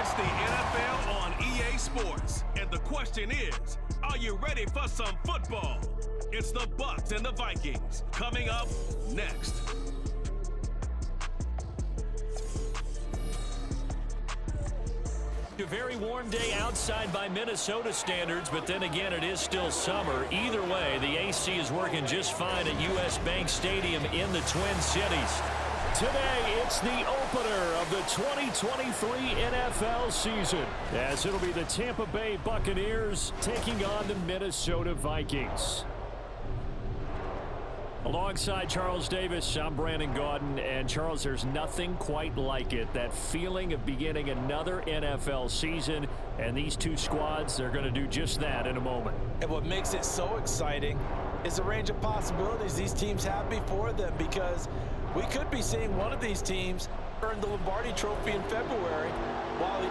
It's the NFL on EA Sports, and the question is, are you ready for some football? It's the Bucs and the Vikings coming up next. A very warm day outside by Minnesota standards, but then again, it is still summer. Either way, the AC is working just fine at US Bank Stadium in the Twin Cities. Today, it's the opener of the 2023 NFL season, as it'll be the Tampa Bay Buccaneers taking on the Minnesota Vikings. Alongside Charles Davis, I'm Brandon Gaudin, and Charles, there's nothing quite like it. That feeling of beginning another NFL season, and these two squads, they're going to do just that in a moment. And what makes it so exciting is the range of possibilities these teams have before them, because we could be seeing one of these teams earn the Lombardi Trophy in February, while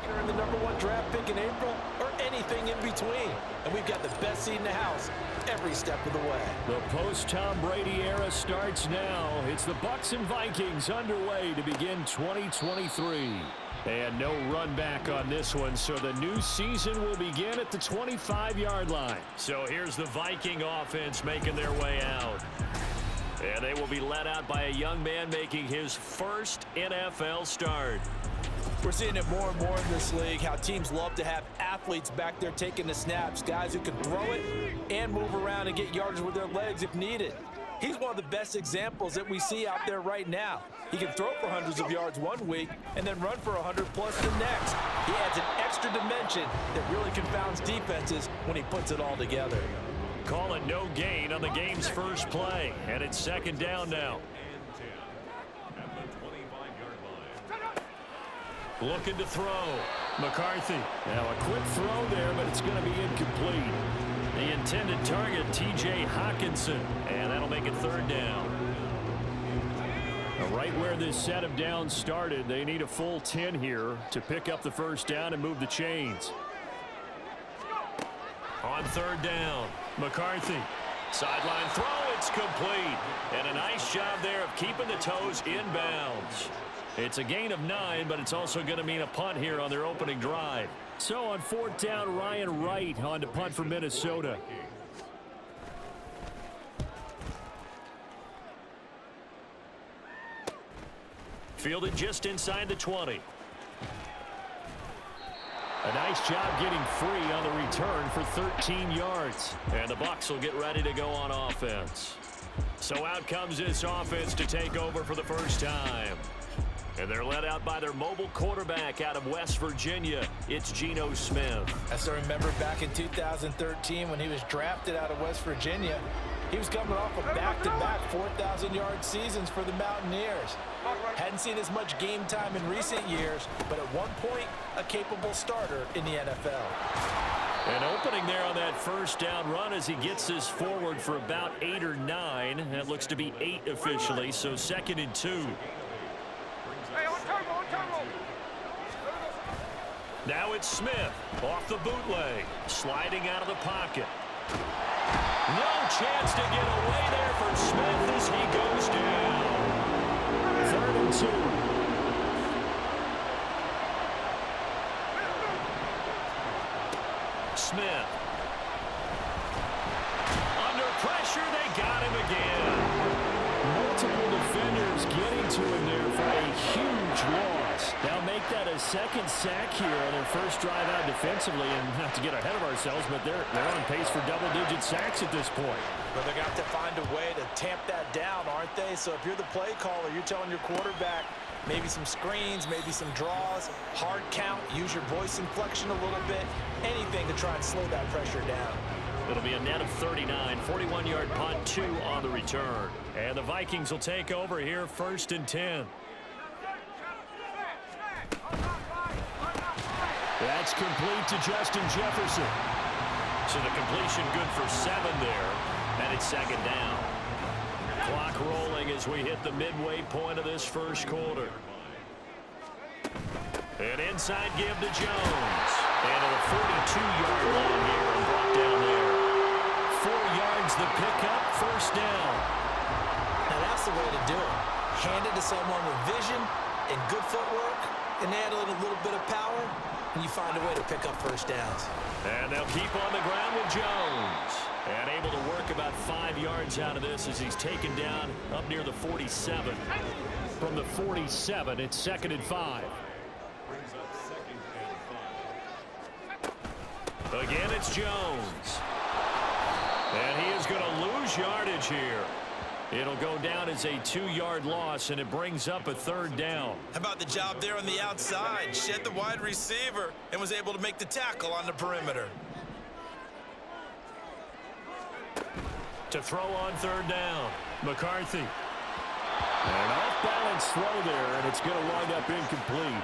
earn the #1 draft pick in April, or anything in between. And we've got the best seat in the house every step of the way. The post-Tom Brady era starts now. It's the Bucs and Vikings underway to begin 2023. And no run back on this one, so the new season will begin at the 25-yard line. So here's the Viking offense making their way out. And they will be led out by a young man making his first NFL start. We're seeing it more and more in this league, how teams love to have athletes back there taking the snaps, guys who can throw it and move around and get yardage with their legs if needed. He's one of the best examples that we see out there right now. He can throw for hundreds of yards one week and then run for 100+ the next. He adds an extra dimension that really confounds defenses when he puts it all together. Call it no gain on the game's first play, and it's second down now. Looking to throw. McCarthy. Now a quick throw there, but it's going to be incomplete. The intended target, T.J. Hockenson, and that'll make it third down. Now right where this set of downs started, they need a full 10 here to pick up the first down and move the chains. On third down, McCarthy. Sideline throw, it's complete. And a nice job there of keeping the toes in bounds. It's a gain of 9, but it's also going to mean a punt here on their opening drive. So on fourth down, Ryan Wright on to punt for Minnesota. Fielded just inside the 20. A nice job getting free on the return for 13 yards. And the Bucs will get ready to go on offense. So out comes this offense to take over for the first time. And they're led out by their mobile quarterback out of West Virginia. It's Geno Smith. I still remember back in 2013 when he was drafted out of West Virginia. He was coming off of back-to-back 4,000-yard seasons for the Mountaineers. Hadn't seen as much game time in recent years, but at one point, a capable starter in the NFL. An opening there on that first down run as he gets this forward for about 8 or 9. That looks to be 8 officially, so 2nd and 2. Now it's Smith off the bootleg, sliding out of the pocket. No chance to get away there for Smith as he goes down. 3rd and 2. Smith. Under pressure, they got him again. Multiple defenders getting to him there for a huge loss. They'll make that a second sack here on their first drive out defensively, and not to get ahead of ourselves, but they're on pace for double-digit sacks at this point. But they got to find a way to tamp that down, aren't they? So if you're the play caller, you're telling your quarterback maybe some screens, maybe some draws, hard count, use your voice inflection a little bit, anything to try and slow that pressure down. It'll be a net of 39, 41-yard punt, 2 on the return. And the Vikings will take over here, 1st and 10. That's complete to Justin Jefferson. So the completion good for 7 there, and it's 2nd down. Clock rolling as we hit the midway point of this first quarter. An inside give to Jones. And to the 42-yard line here and brought down there. 4 yards the pickup, first down. Now that's the way to do it. Hand it to someone with vision and good footwork, and add a little bit of power, and you find a way to pick up first downs. And they'll keep on the ground with Jones. And able to work about 5 yards out of this as he's taken down up near the 47. From the 47, it's 2nd and 5. Again, it's Jones. And he is going to lose yardage here. It'll go down as a 2-yard loss, and it brings up a 3rd down. How about the job there on the outside? Shed the wide receiver and was able to make the tackle on the perimeter. To throw on 3rd down, McCarthy. An off-balance throw there, and it's going to wind up incomplete.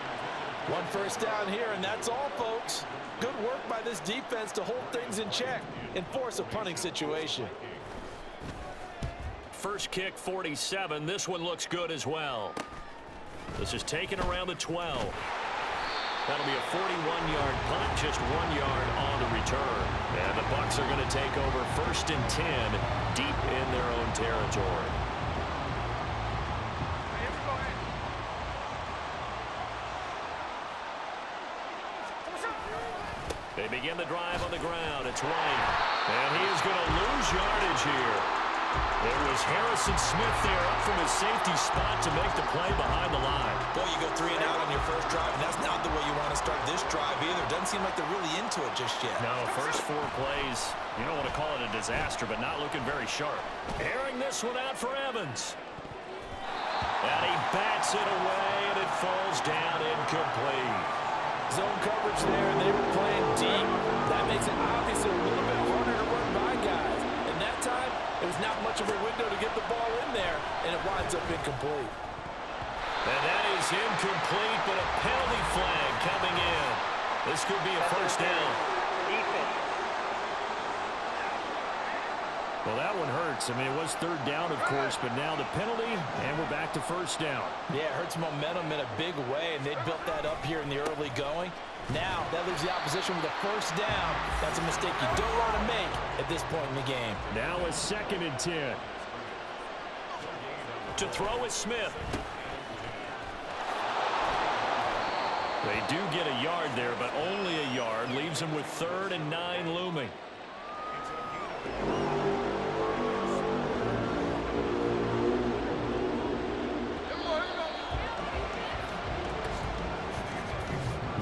1 first down here, and that's all, folks. Good work by this defense to hold things in check and force a punting situation. First kick, 47. This one looks good as well. This is taken around the 12. That'll be a 41-yard punt, just 1 yard on the return. And the Bucs are going to take over 1st and 10 deep in their own territory. They begin the drive on the ground. It's White. And he is going to lose yardage here. It was Harrison Smith there up from his safety spot to make the play behind the line. Boy, you go 3 and out on your first drive, and that's not the way you want to start this drive either. Doesn't seem like they're really into it just yet. No, first 4 plays, you don't want to call it a disaster, but not looking very sharp. Airing this one out for Evans. And he bats it away, and it falls down incomplete. Zone coverage there, and they were playing deep. That makes it obviously a little bit harder to run by guys. And that time, it was not much of a window to get the ball in there, and it winds up incomplete. And that is incomplete, but a penalty flag coming in. This could be a first down. Well, that one hurts. I mean, it was 3rd down, of course, but now the penalty, and we're back to first down. Yeah, it hurts momentum in a big way, and they built that up here in the early going. Now, that leaves the opposition with a first down. That's a mistake you don't want to make at this point in the game. Now a 2nd and 10. To throw is Smith. They do get a yard there, but only a yard. Leaves them with 3rd and 9 looming.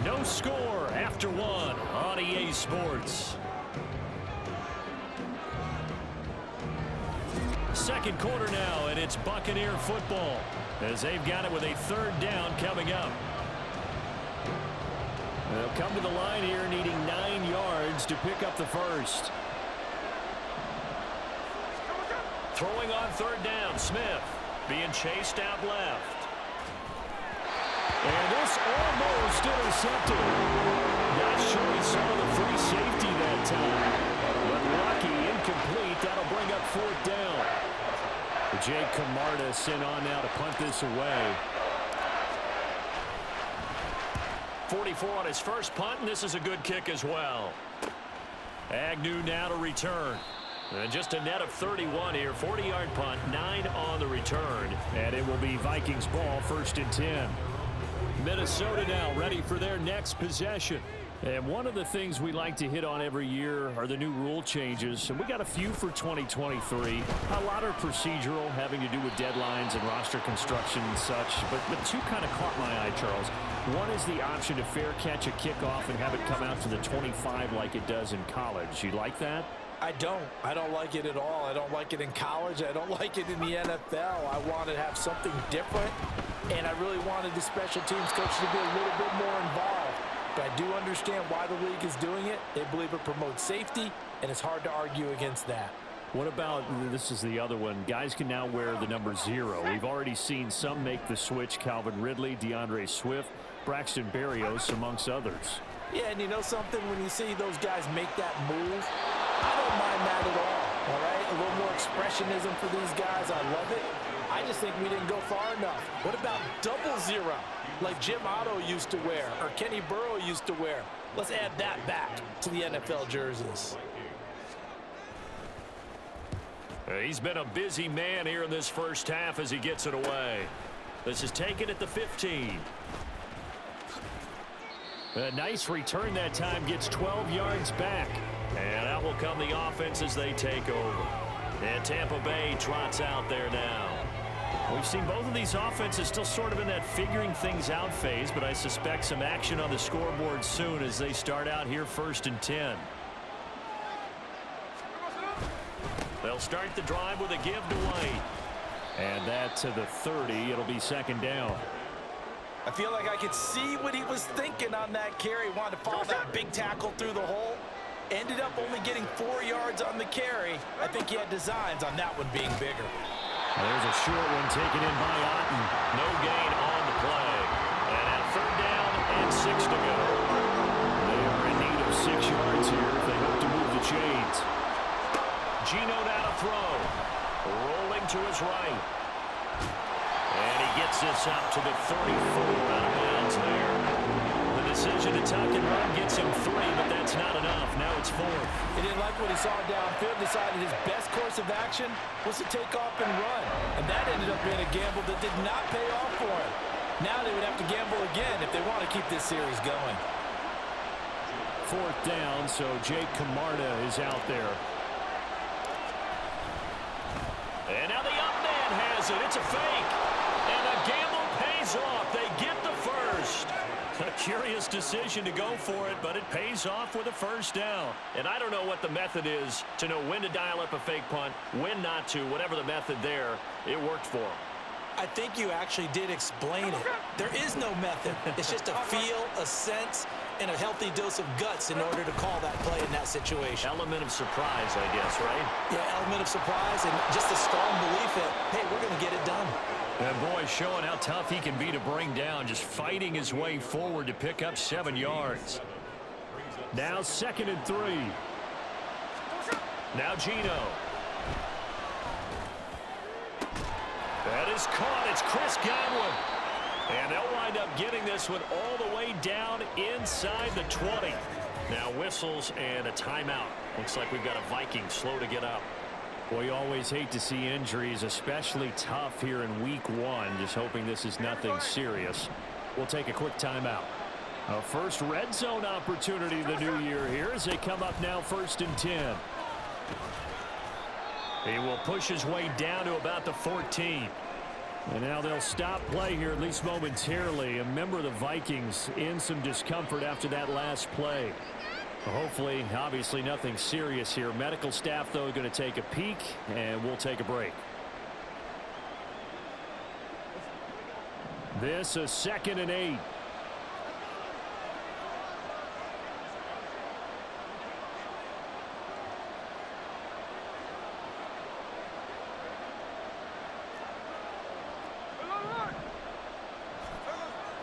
No score after 1 on EA Sports. Second quarter now, and it's Buccaneer football as they've got it with a 3rd down coming up. They'll come to the line here needing 9 yards to pick up the first. Throwing on 3rd down, Smith being chased out left. And this almost intercepted. Not sure he saw the free safety that time. But lucky, incomplete. That'll bring up 4th down. Jake Camarda sent on now to punt this away. 44 on his first punt, and this is a good kick as well. Agnew now to return. And just a net of 31 here. 40-yard punt, 9 on the return. And it will be Vikings ball, 1st and 10. Minnesota now ready for their next possession. And one of the things we like to hit on every year are the new rule changes. And we got a few for 2023. A lot are procedural, having to do with deadlines and roster construction and such. But 2 kind of caught my eye, Charles. One is the option to fair catch a kickoff and have it come out to the 25 like it does in college. You like that? I don't like it at all. I don't like it in college. I don't like it in the NFL. I want to have something different, and I really wanted the special teams coach to be a little bit more involved. But I do understand why the league is doing it. They believe it promotes safety, and it's hard to argue against that. What about, this is the other one, guys can now wear the number 0. We've already seen some make the switch. Calvin Ridley, DeAndre Swift, Braxton Berrios, amongst others. Yeah, and you know something? When you see those guys make that move, I don't mind that at all right? A little more expressionism for these guys. I love it. I just think we didn't go far enough. What about double 0, like Jim Otto used to wear or Kenny Burrow used to wear? Let's add that back to the NFL jerseys. He's been a busy man here in this first half as he gets it away. This is taken at the 15. A nice return that time, gets 12 yards back. And out will come the offense as they take over. And Tampa Bay trots out there now. We've seen both of these offenses still sort of in that figuring things out phase, but I suspect some action on the scoreboard soon as they start out here 1st and 10. They'll start the drive with a give to White. And that to the 30. It'll be 2nd down. I feel like I could see what he was thinking on that carry. Wanted to follow that big tackle through the hole. Ended up only getting 4 yards on the carry. I think he had designs on that one being bigger. There's a short one taken in by Otten. No gain on the play. And at 3rd down and 6 to go. They are in need of 6 yards here if they hope to move the chains. Geno now to throw. Rolling to his right. And he gets this up to the 34, out of bounds there. The decision to tuck and run gets him 3, but that's not enough. Now it's 4th. He didn't like what he saw downfield, decided his best course of action was to take off and run. And that ended up being a gamble that did not pay off for him. Now they would have to gamble again if they want to keep this series going. 4th down, so Jake Camarda is out there. And now the up man has it. It's a fake. And the gamble pays off. They get the first. A curious decision to go for it, but it pays off with a 1st down. And I don't know what the method is to know when to dial up a fake punt, when not to, whatever the method there, it worked for him. I think you actually did explain it. There is no method. It's just a feel, a sense, and a healthy dose of guts in order to call that play in that situation. Element of surprise, I guess, right? Yeah, element of surprise and just a strong belief that, hey, we're going to get it done. And boy, showing how tough he can be to bring down, just fighting his way forward to pick up 7 yards. Now 2nd and 3. Now Geno. That is caught. It's Chris Godwin. And they'll wind up getting this one all the way down inside the 20. Now whistles and a timeout. Looks like we've got a Viking slow to get up. Well, you always hate to see injuries, especially tough here in week 1. Just hoping this is nothing serious. We'll take a quick timeout. A first red zone opportunity the new year here as they come up now 1st and 10. He will push his way down to about the 14. And now they'll stop play here, at least momentarily. A member of the Vikings in some discomfort after that last play. Hopefully, obviously nothing serious here. Medical staff, though, going to take a peek, and we'll take a break. This is 2nd and 8.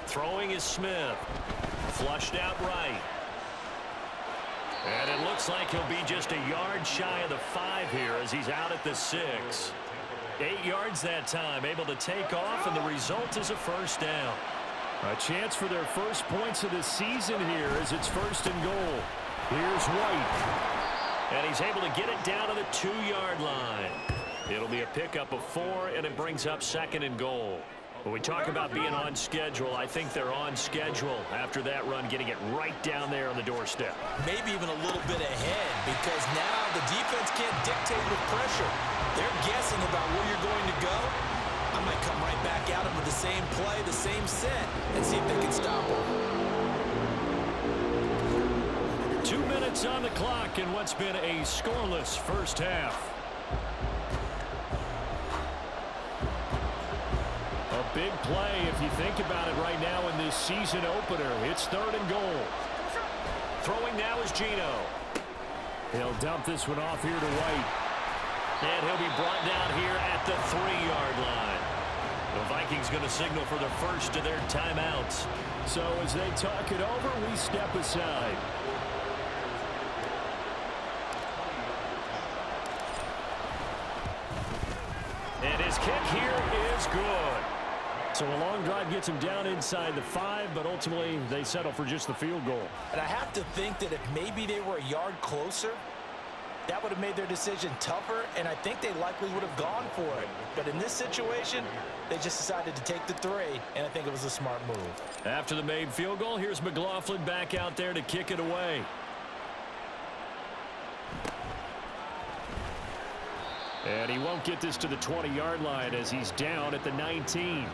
Throwing is Smith. Flushed out right. And it looks like he'll be just a yard shy of the 5 here as he's out at the 6. 8 yards that time, able to take off, and the result is a 1st down. A chance for their first points of the season here as it's 1st and goal. Here's White. And he's able to get it down to the 2-yard line. It'll be a pickup of 4, and it brings up 2nd and goal. When we talk about being on schedule, I think they're on schedule after that run, getting it right down there on the doorstep. Maybe even a little bit ahead, because now the defense can't dictate with pressure. They're guessing about where you're going to go. I might come right back at them with the same play, the same set, and see if they can stop them. 2 minutes on the clock in what's been a scoreless first half. A big play if you think about it right now in this season opener. It's 3rd and goal. Throwing now is Geno. He'll dump this one off here to White. And he'll be brought down here at the 3-yard line. The Vikings going to signal for the first of their timeouts. So as they talk it over, we step aside. And his kick here is good. So a long drive gets them down inside the 5, but ultimately they settle for just the field goal. And I have to think that if maybe they were a yard closer, that would have made their decision tougher, and I think they likely would have gone for it. But in this situation, they just decided to take the 3, and I think it was a smart move. After the made field goal, here's McLaughlin back out there to kick it away. And he won't get this to the 20-yard line as he's down at the 19.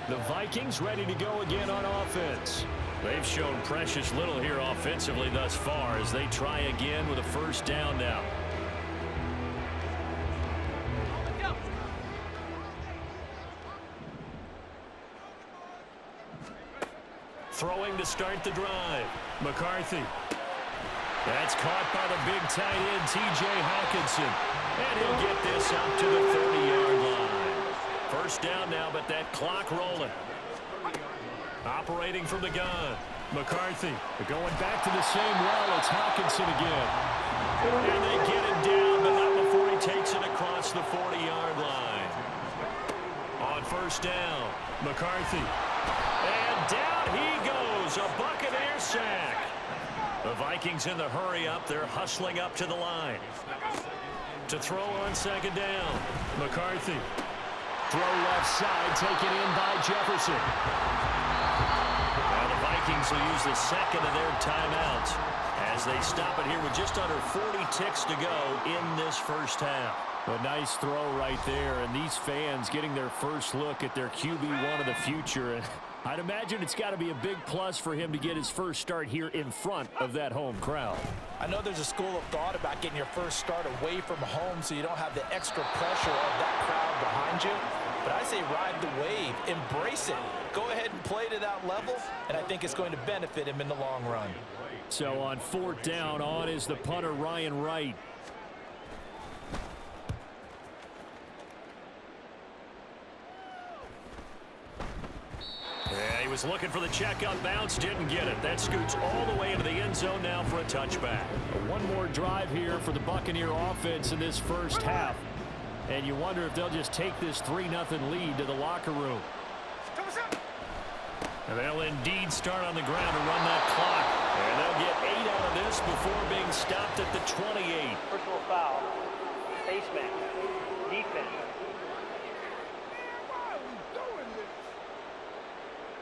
The Vikings ready to go again on offense. They've shown precious little here offensively thus far as they try again with a first down now. Throwing to start the drive. McCarthy. That's caught by the big tight end, T.J. Hawkinson. And he'll get this up to the 30-yard line. First down now, but that clock rolling. Operating from the gun. McCarthy going back to the same well. It's Hawkinson again. And they get him down, but not before he takes it across the 40-yard line. On first down, McCarthy. And down he goes. A Buccaneer sack. The Vikings in the hurry up. They're hustling up to the line. To throw on second down, McCarthy. Throw left side, taken in by Jefferson. Now the Vikings will use the second of their timeouts as they stop it here with just under 40 ticks to go in this first half. A nice throw right there, and these fans getting their first look at their QB1 of the future. And I'd imagine it's got to be a big plus for him to get his first start here in front of that home crowd. I know there's a school of thought about getting your first start away from home so you don't have the extra pressure of that crowd behind you. But I say ride the wave, embrace it. Go ahead and play to that level, and I think it's going to benefit him in the long run. So on fourth down, on is the punter, Ryan Wright. Yeah, he was looking for the check-up bounce, didn't get it. That scoots all the way into the end zone now for a touchback. One more drive here for the Buccaneer offense in this first half. And you wonder if they'll just take this 3-0 lead to the locker room. And they'll indeed start on the ground to run that clock. And they'll get 8 out of this before being stopped at the 28. Personal foul, face mask, defense.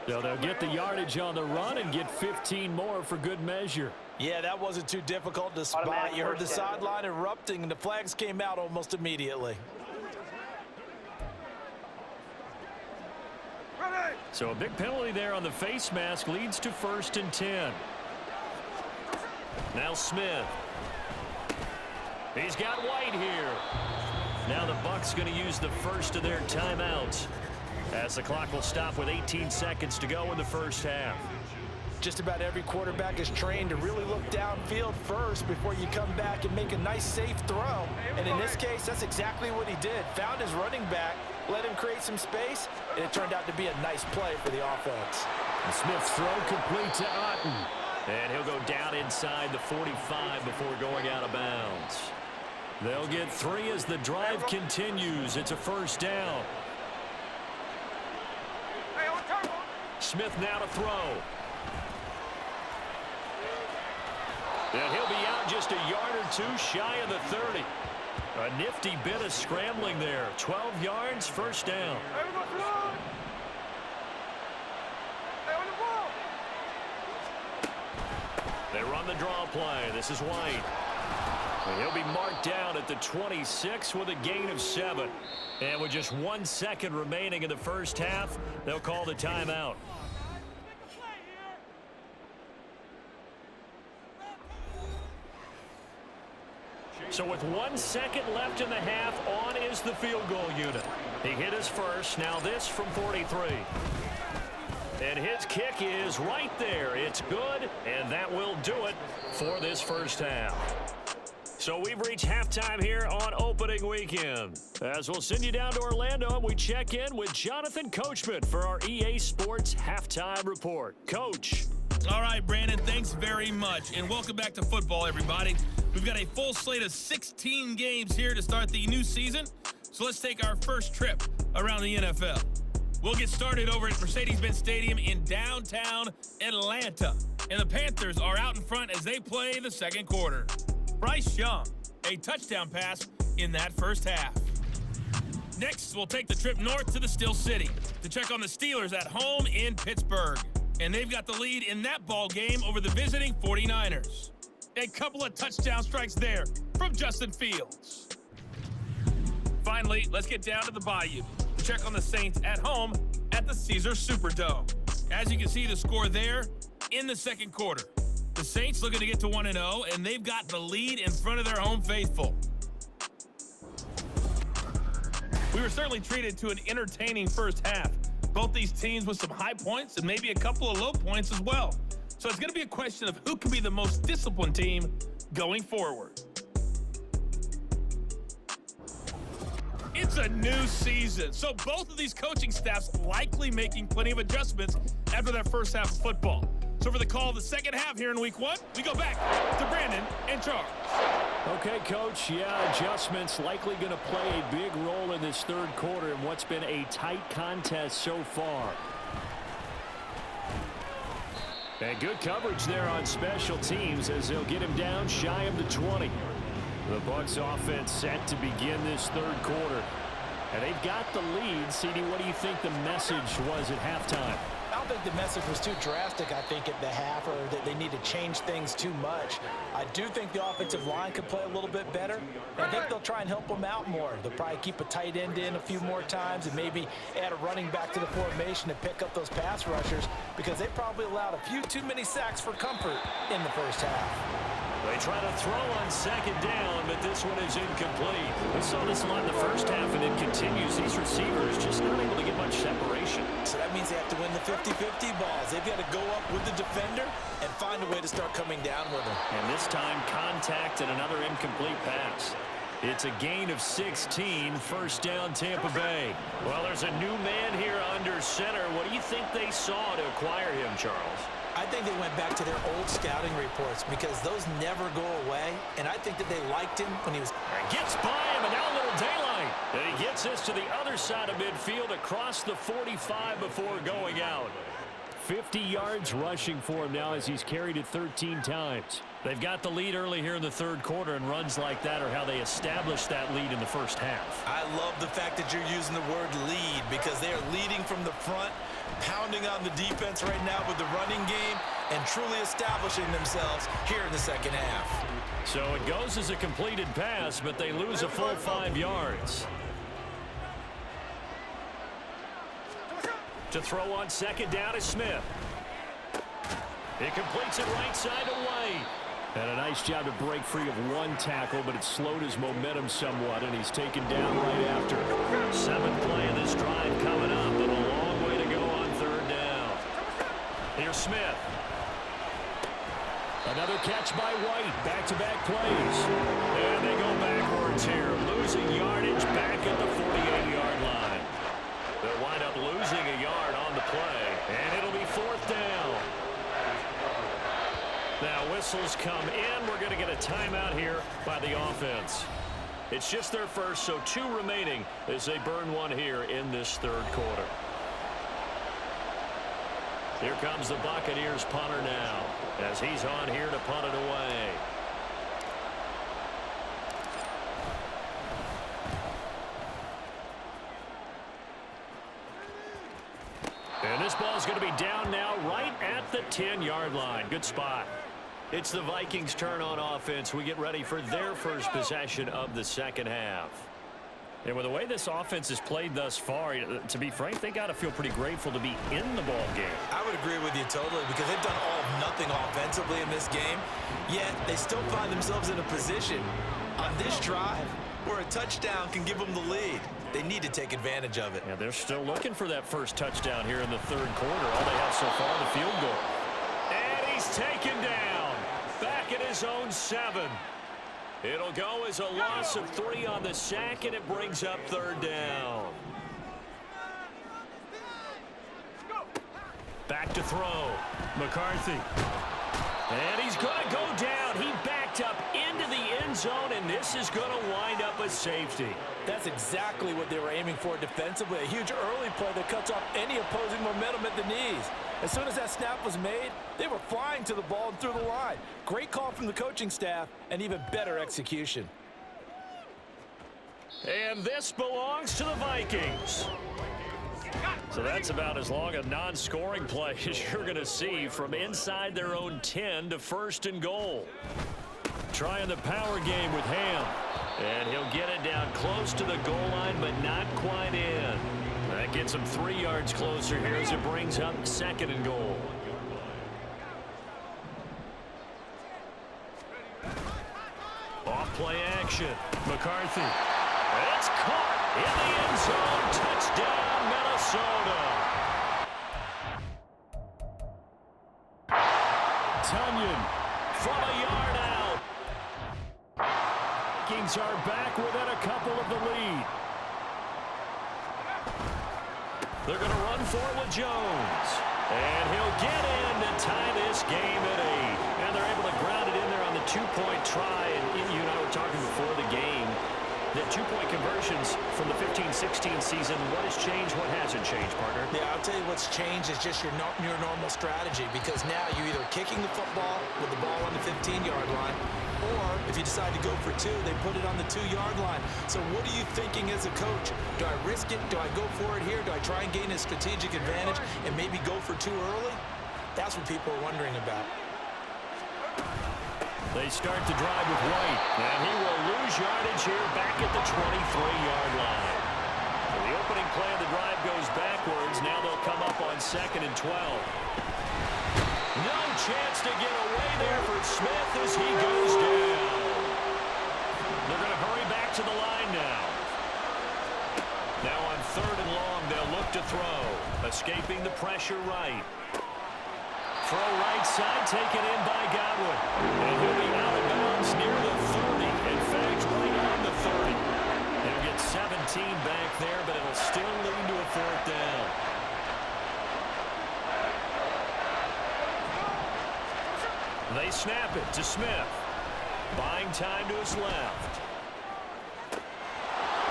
So they'll get the yardage on the run and get 15 more for good measure. Yeah, that wasn't too difficult to spot. You heard the sideline erupting, and the flags came out almost immediately. So a big penalty there on the face mask leads to 1st and 10. Now Smith. He's got White here. Now the Bucs going to use the first of their timeouts as the clock will stop with 18 seconds to go in the first half. Just about every quarterback is trained to really look downfield first before you come back and make a nice, safe throw. And in this case, that's exactly what he did. Found his running back, let him create some space, and it turned out to be a nice play for the offense. And Smith's throw complete to Otten. And he'll go down inside the 45 before going out of bounds. They'll get 3 as the drive continues. It's a first down. Smith now to throw. And he'll be out just a yard or two shy of the 30. A nifty bit of scrambling there. 12 yards, first down. They run the draw play. This is White. And he'll be marked down at the 26 with a gain of 7. And with just 1 second remaining in the first half, they'll call the timeout. So with 1 second left in the half, on is the field goal unit. He hit his first. Now this from 43. And his kick is right there. It's good, and that will do it for this first half. So we've reached halftime here on opening weekend. As we'll send you down to Orlando, and we check in with Jonathan Coachman for our EA Sports Halftime Report. Coach. All right, Brandon, thanks very much. And welcome back to football, everybody. We've got a full slate of 16 games here to start the new season. So let's take our first trip around the NFL. We'll get started over at Mercedes-Benz Stadium in downtown Atlanta. And the Panthers are out in front as they play the second quarter. Bryce Young, a touchdown pass in that first half. Next, we'll take the trip north to the Steel City to check on the Steelers at home in Pittsburgh. And they've got the lead in that ball game over the visiting 49ers. A couple of touchdown strikes there from Justin Fields. Finally, let's get down to the Bayou to check on the Saints at home at the Caesars Superdome. As you can see the score there in the second quarter. The Saints looking to get to 1-0, and they've got the lead in front of their home faithful. We were certainly treated to an entertaining first half. Both these teams with some high points and maybe a couple of low points as well. So it's going to be a question of who can be the most disciplined team going forward. It's a new season, so both of these coaching staffs likely making plenty of adjustments after their first half of football. So for the call of the second half here in week one, we go back to Brandon and Charles. Okay, Coach, adjustments likely going to play a big role in this third quarter in what's been a tight contest so far. And good coverage there on special teams as they'll get him down shy of the 20. The Bucs offense set to begin this third quarter. And they've got the lead. CD, what do you think the message was at halftime? I don't think the message was too drastic, I think, at the half, or that they need to change things too much. I do think the offensive line could play a little bit better. I think they'll try and help them out more. They'll probably keep a tight end in a few more times and maybe add a running back to the formation to pick up those pass rushers, because they probably allowed a few too many sacks for comfort in the first half. They try to throw on second down, but this one is incomplete. We saw this a lot in the first half, and it continues. These receivers just not able to get much separation. So that means they have to win the 50-50 balls. They've got to go up with the defender and find a way to start coming down with them. And this time, contact and another incomplete pass. It's a gain of 16, first down Tampa Bay. Well, there's a new man here under center. What do you think they saw to acquire him, Charles? I think they went back to their old scouting reports because those never go away, and I think that they liked him when he was... And gets by him, and now a little daylight. And he gets this to the other side of midfield across the 45 before going out. 50 yards rushing for him now as he's carried it 13 times. They've got the lead early here in the third quarter, and runs like that are how they established that lead in the first half. I love the fact that you're using the word lead because they are leading from the front, pounding on the defense right now with the running game, and truly establishing themselves here in the second half. So it goes as a completed pass, but they lose a full 5 yards. To throw on second down is Smith. He completes it right side away. And a nice job to break free of one tackle, but it slowed his momentum somewhat, and he's taken down right after. Seventh play of this drive coming up, but a long way to go on third down. Here's Smith. Another catch by White. Back-to-back plays. And they go backwards here. Losing yardage back at the 48-yard line. They'll wind up losing a yard on the play, and it'll be fourth down. Now whistles come in. We're going to get a timeout here by the offense. It's just their first, so 2 remaining as they burn one here in this third quarter. Here comes the Buccaneers punter now as he's on here to punt it away. And this ball is going to be down now right at the 10-yard line. Good spot. It's the Vikings' turn on offense. We get ready for their first possession of the second half. And with the way this offense has played thus far, to be frank, they got to feel pretty grateful to be in the ball game. I would agree with you totally because they've done all of nothing offensively in this game, yet they still find themselves in a position on this drive where a touchdown can give them the lead. They need to take advantage of it. Yeah, they're still looking for that first touchdown here in the third quarter. All they have so far, the field goal. And he's taken down. Back at his own 7. It'll go as a loss of 3 on the sack, and it brings up third down. Back to throw. McCarthy. And he's going to go down. He backed up into the end zone, and this is going to wind up a safety. That's exactly what they were aiming for defensively. A huge early play that cuts off any opposing momentum at the knees. As soon as that snap was made, they were flying to the ball and through the line. Great call from the coaching staff, and even better execution. And this belongs to the Vikings. So that's about as long a non-scoring play as you're going to see from inside their own 10 to 1st and goal. Trying the power game with Ham. And he'll get it down close to the goal line, but not quite in. That gets him 3 yards closer here as it brings up 2nd and goal. Off play action. McCarthy. It's caught in the end zone. Touchdown, Minnesota. Tunyon from a yard out. Vikings are back within a couple of the lead. They're going to run for it with Jones. And he'll get in to tie this game at 8. And they're able to ground it in there on the 2-point try. And you and I were talking before the game. The 2-point conversions from the 15-16 season, what has changed, what hasn't changed, partner? Yeah, I'll tell you what's changed is just your normal strategy, because now you're either kicking the football with the ball on the 15-yard line, or if you decide to go for 2, they put it on the 2-yard line. So what are you thinking as a coach? Do I risk it? Do I go for it here? Do I try and gain a strategic advantage and maybe go for 2 early? That's what people are wondering about. They start to drive with White, and he will lose yardage here back at the 23-yard line. So the opening play of the drive goes backwards. Now they'll come up on 2nd and 12. No chance to get away there for Smith as he goes down. They're going to hurry back to the line now. Now on 3rd and long, they'll look to throw. Escaping the pressure right. Throw right side, taken in by Godwin. And he'll be out of bounds near the 30. In fact, right on the 30. He'll get 17 back there, but it'll still lead to a 4th down. They snap it to Smith. Buying time to his left.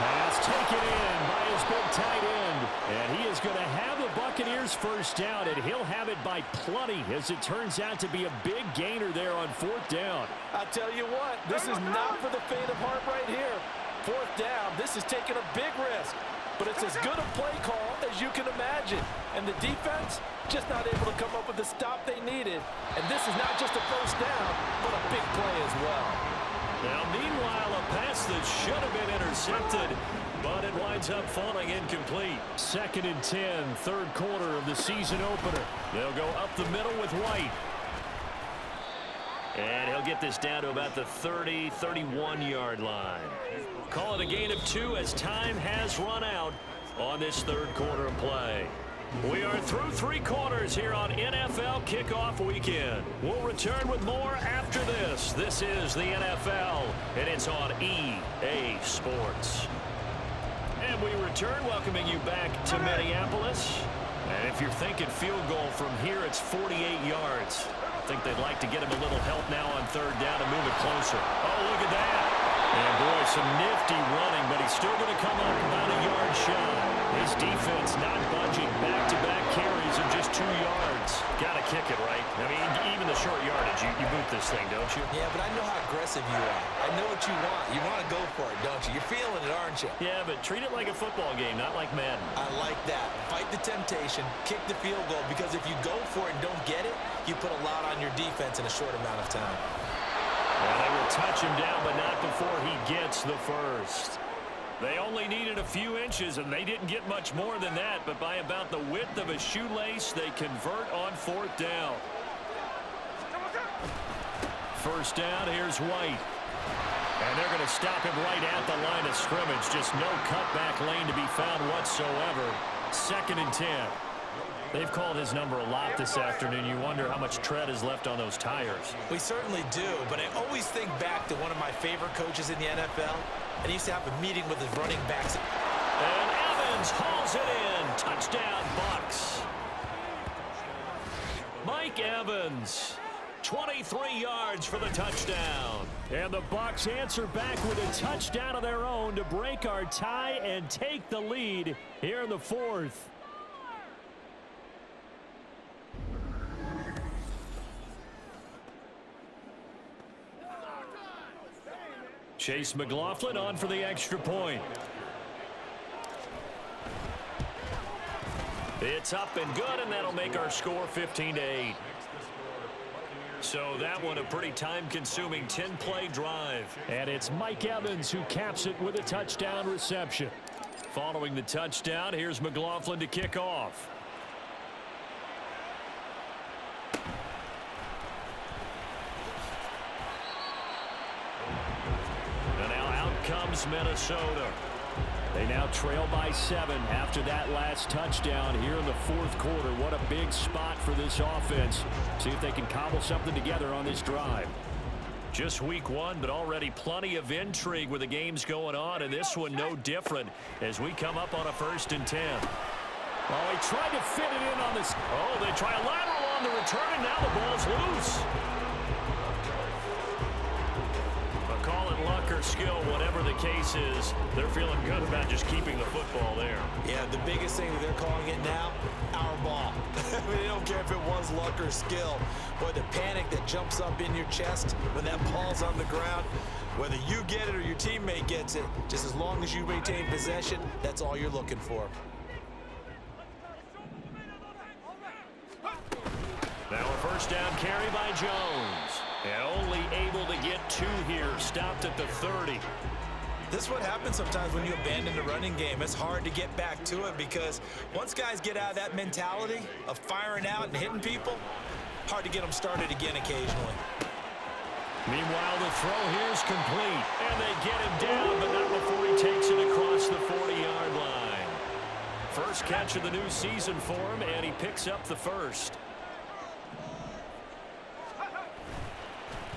Pass taken in by his big tight end. And he is going to have the Buccaneers first down, and he'll have it by plenty, as it turns out to be a big gainer there on 4th down. I'll tell you what, this is not for the faint of heart right here. 4th down, this is taking a big risk. But it's as good a play call as you can imagine. And the defense just not able to come up with the stop they needed. And this is not just a first down, but a big play as well. Now, meanwhile, a pass that should have been intercepted, but it winds up falling incomplete. 2nd and 10, 3rd quarter of the season opener. They'll go up the middle with White. And he'll get this down to about the 30, 31-yard line. Call it a gain of 2 as time has run out on this 3rd quarter of play. We are through 3 quarters here on NFL Kickoff Weekend. We'll return with more after this. This is the NFL, and it's on EA Sports. And we return, welcoming you back to Minneapolis. And if you're thinking field goal from here, it's 48 yards. I think they'd like to get him a little help now on 3rd down and move it closer. Oh, look at that. And, boy, some nifty running, but he's still going to come up about a yard shy. His defense not budging. Back-to-back carries of just 2 yards. Got to kick it, right? I mean, even the short yardage, you boot this thing, don't you? Yeah, but I know how aggressive you are. I know what you want. You want to go for it, don't you? You're feeling it, aren't you? Yeah, but treat it like a football game, not like Madden. I like that. Fight the temptation. Kick the field goal, because if you go for it and don't get it, you put a lot on your defense in a short amount of time. Well, they will touch him down, but not before he gets the first. They only needed a few inches, and they didn't get much more than that, but by about the width of a shoelace, they convert on 4th down. First down, here's White. And they're going to stop him right at the line of scrimmage. Just no cutback lane to be found whatsoever. 2nd and 10. They've called his number a lot this afternoon. You wonder how much tread is left on those tires. We certainly do, but I always think back to one of my favorite coaches in the NFL, and he used to have a meeting with his running backs. And Evans hauls it in. Touchdown, Bucs. Mike Evans, 23 yards for the touchdown. And the Bucs answer back with a touchdown of their own to break our tie and take the lead here in the fourth. Chase McLaughlin on for the extra point. It's up and good, and that'll make our score 15-8. So that one a pretty time-consuming 10-play drive. And it's Mike Evans who caps it with a touchdown reception. Following the touchdown, here's McLaughlin to kick off. And now out comes Minnesota. They now trail by 7 after that last touchdown here in the fourth quarter. What a big spot for this offense. See if they can cobble something together on this drive. Just week 1, but already plenty of intrigue with the games going on, and this one no different as we come up on a 1st and 10. Oh, he tried to fit it in on this. Oh, they try a lateral on the return, and now the ball's loose. Call it luck or skill, whatever the case is, they're feeling good about just keeping the football there. Yeah, the biggest thing that they're calling it now, our ball. I mean, they don't care if it was luck or skill, but the panic that jumps up in your chest when that ball's on the ground, whether you get it or your teammate gets it, just as long as you maintain possession, that's all you're looking for. Now a first down carry by Jones. And only able to get 2 here. Stopped at the 30. This is what happens sometimes when you abandon the running game. It's hard to get back to it because once guys get out of that mentality of firing out and hitting people, hard to get them started again occasionally. Meanwhile, the throw here is complete. And they get him down, but not before he takes it across the 40-yard line. First catch of the new season for him, and he picks up the first.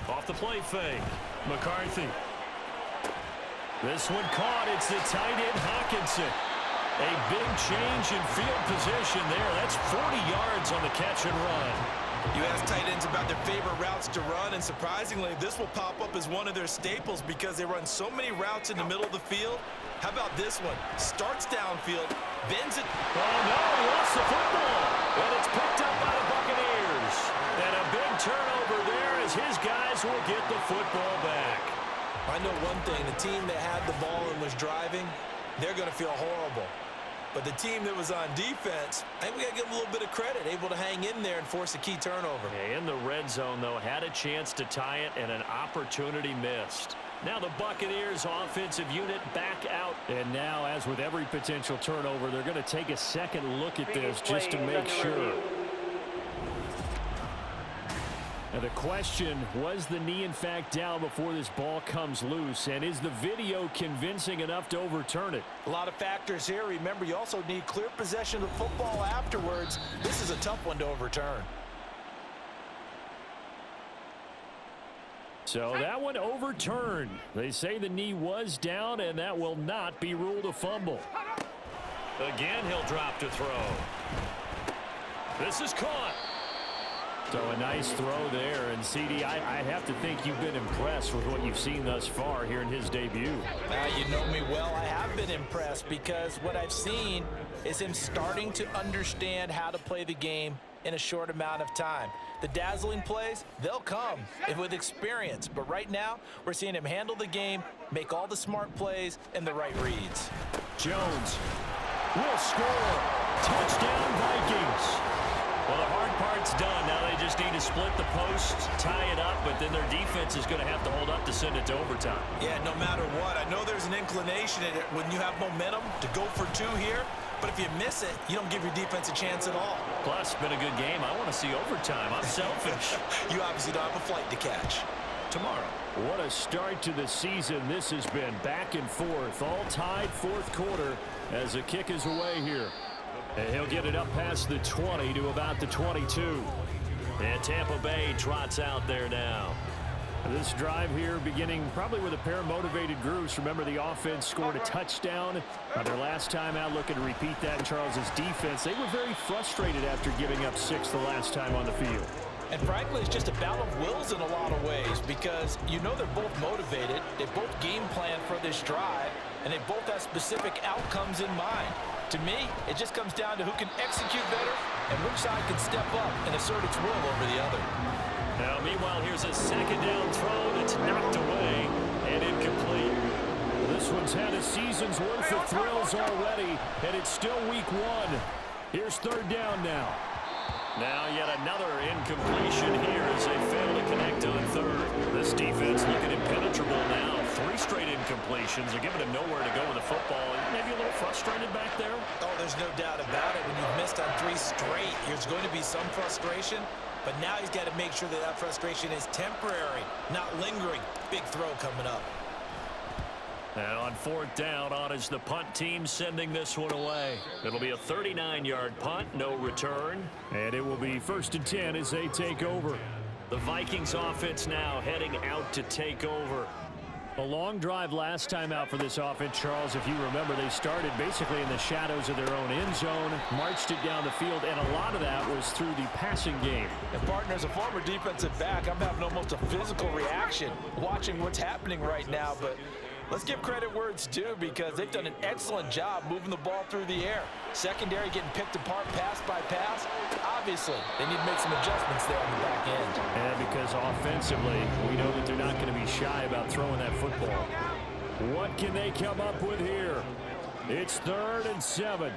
Off the play fake. McCarthy. This one caught. It's the tight end Hawkinson. A big change in field position there. That's 40 yards on the catch and run. You ask tight ends about their favorite routes to run, and surprisingly, this will pop up as one of their staples because they run so many routes in the middle of the field. How about this one? Starts downfield, bends it. Oh, no, he lost the football. And it's picked up by the Buccaneers. And a big turnover there as his guys will get the football back. I know one thing. The team that had the ball and was driving, they're going to feel horrible. But the team that was on defense, I think we got to give them a little bit of credit, able to hang in there and force a key turnover. In the red zone, though, had a chance to tie it and an opportunity missed. Now the Buccaneers offensive unit back out. And now, as with every potential turnover, they're going to take a second look at this just to make sure. Now the question, was the knee in fact down before this ball comes loose? And is the video convincing enough to overturn it? A lot of factors here. Remember, you also need clear possession of the football afterwards. This is a tough one to overturn. So that one overturned. They say the knee was down, and that will not be ruled a fumble. Again, he'll drop to throw. This is caught. So a nice throw there. And, CD, I have to think you've been impressed with what you've seen thus far here in his debut. You know me well. I have been impressed because what I've seen is him starting to understand how to play the game in a short amount of time. The dazzling plays, they'll come with experience. But right now, we're seeing him handle the game, make all the smart plays, and the right reads. Jones will score. Touchdown, Vikings. Well, the hard part's done. Now they just need to split the posts, tie it up, but then their defense is going to have to hold up to send it to overtime. Yeah, no matter what. I know there's an inclination in it when you have momentum to go for 2 here, but if you miss it, you don't give your defense a chance at all. Plus, it's been a good game. I want to see overtime. I'm selfish. You obviously don't have a flight to catch. Tomorrow. What a start to the season this has been. Back and forth, all tied fourth quarter as the kick is away here. And he'll get it up past the 20 to about the 22. And Tampa Bay trots out there now. This drive here beginning probably with a pair of motivated groups. Remember, the offense scored a touchdown their last time out. Looking to repeat that in Charles's defense. They were very frustrated after giving up 6 the last time on the field. And frankly, it's just a battle of wills in a lot of ways because you know they're both motivated, they both game plan for this drive, and they both have specific outcomes in mind. To me, it just comes down to who can execute better and which side can step up and assert its will over the other. Now, meanwhile, here's a second down throw that's knocked away and incomplete. This one's had a season's worth of thrills already, and it's still week one. Here's third down now. Now yet another incompletion here as they fail to connect on third. This defense looking impenetrable now. 3 straight incompletions. They're giving him nowhere to go with the football. Maybe a little frustrated back there? Oh, there's no doubt about it. When you've missed on 3 straight, there's going to be some frustration. But now he's got to make sure that that frustration is temporary, not lingering. Big throw coming up. And on fourth down, on is the punt team sending this one away. It'll be a 39-yard punt, no return. And it will be 1st and 10 as they take over. The Vikings offense now heading out to take over. A long drive last time out for this offense, Charles. If you remember, they started basically in the shadows of their own end zone, marched it down the field, and a lot of that was through the passing game. And partner, as a former defensive back, I'm having almost a physical reaction watching what's happening right now, but let's give credit where it's due because they've done an excellent job moving the ball through the air. Secondary getting picked apart pass by pass. Obviously, they need to make some adjustments there on the back end. And because offensively, we know that they're not going to be shy about throwing that football. What can they come up with here? It's 3rd and 7.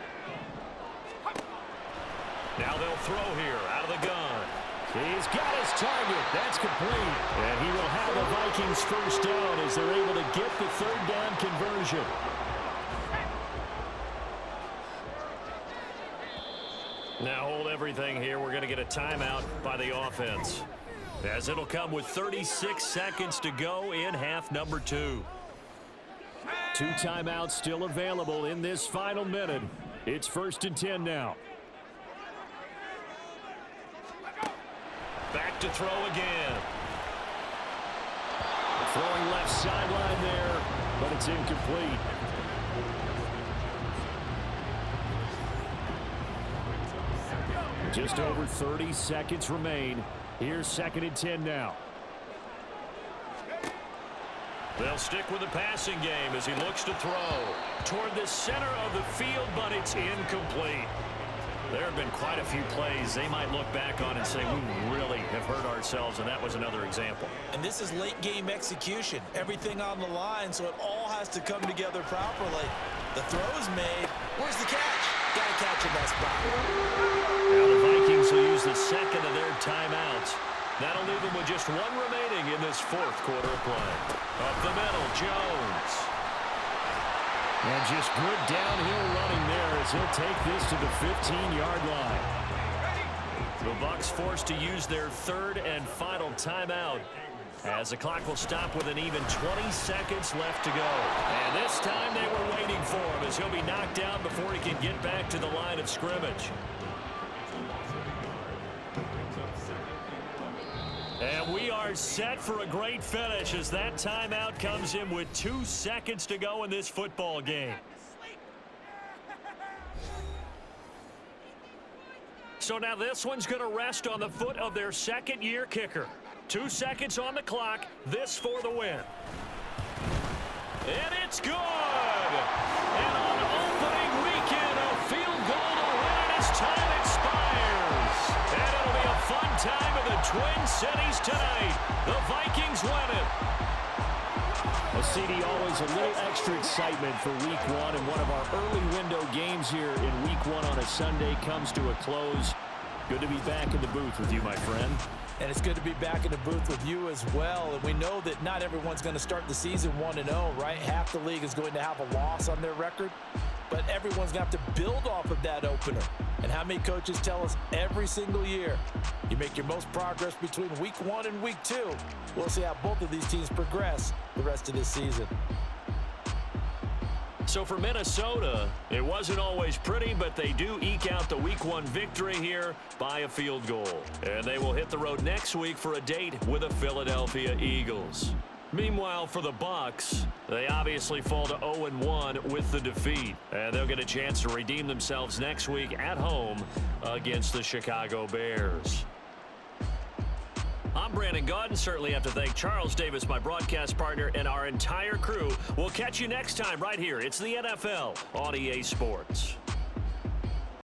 Now they'll throw here out of the gun. He's got his target. That's complete. And he will have the Vikings first down as they're able to get the 3rd down conversion. Now hold everything here. We're going to get a timeout by the offense, as it'll come with 36 seconds to go in half number 2. 2 timeouts still available in this final minute. It's 1st and 10 now. Back to throw again. Throwing left sideline there, but it's incomplete. Just over 30 seconds remain. Here's 2nd and 10 now. They'll stick with the passing game as he looks to throw toward the center of the field, but it's incomplete. There have been quite a few plays they might look back on and say, we really have hurt ourselves, and that was another example. And this is late game execution. Everything on the line, so it all has to come together properly. The throw is made. Where's the catch? Got to catch in that spot. Now the Vikings will use the second of their timeouts. That'll leave them with just 1 remaining in this 4th quarter of play. Up the middle, Jones. And just good downhill running there as he'll take this to the 15-yard line. The Bucs forced to use their 3rd and final timeout as the clock will stop with an even 20 seconds left to go. And this time they were waiting for him as he'll be knocked down before he can get back to the line of scrimmage. And we are set for a great finish as that timeout comes in with 2 seconds to go in this football game. So now this one's going to rest on the foot of their 2nd-year kicker. 2 seconds on the clock. This for the win. And it's good. And on opening weekend, a field goal to win as time expires. And it'll be a fun time in the Twin Cities tonight. The Vikings win it. Well, CD, always a little extra excitement for week 1, and one of our early window games here in week 1 on a Sunday comes to a close. Good to be back in the booth with you, my friend. And it's good to be back in the booth with you as well. And we know that not everyone's going to start the season 1-0, right? Half the league is going to have a loss on their record. But everyone's going to have to build off of that opener. And how many coaches tell us every single year, you make your most progress between week 1 and week 2. We'll see how both of these teams progress the rest of this season. So for Minnesota, it wasn't always pretty, but they do eke out the week 1 victory here by a field goal. And they will hit the road next week for a date with the Philadelphia Eagles. Meanwhile, for the Bucs, they obviously fall to 0-1 with the defeat. And they'll get a chance to redeem themselves next week at home against the Chicago Bears. I'm Brandon Gaudin. Certainly have to thank Charles Davis, my broadcast partner, and our entire crew. We'll catch you next time right here. It's the NFL on EA Sports.